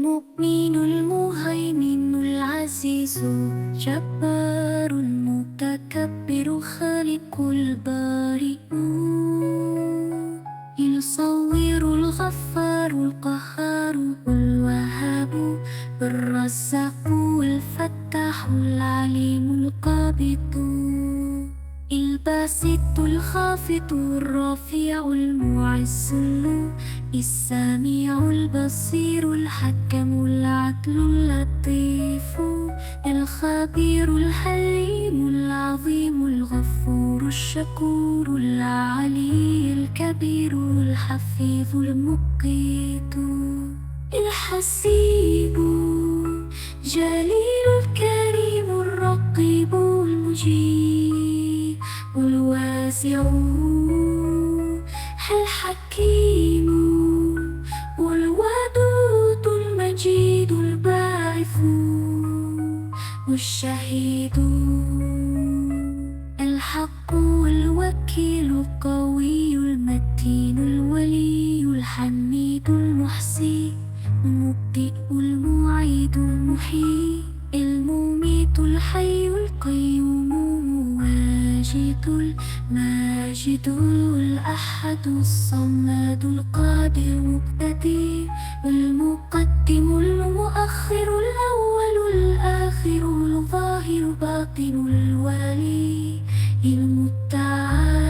المؤمن المهيمن العزيز جبار متكبر خالق البارئ يصور الغفار القهار الوهاب الرزاق الفتاح العليم القابض الباسط الخافض الرافع المعز السميع البصير الحكم العدل اللطيف الخبير الحليم العظيم الغفور الشكور العلي الكبير الحفيظ المقيت الحسيب جليل الكريم الرقيب المجيب الواسع الحكيم والودود المجيد الباعث والشهيد الحق الوكيل القوي المتين الولي الحميد المحصي المبدئ المعيد المحيي المميت الحي القيوم الماجد الأحد الصمد القادر المقتدر المقدم المؤخر الأول الآخر الظاهر الباطن الوالي المتعال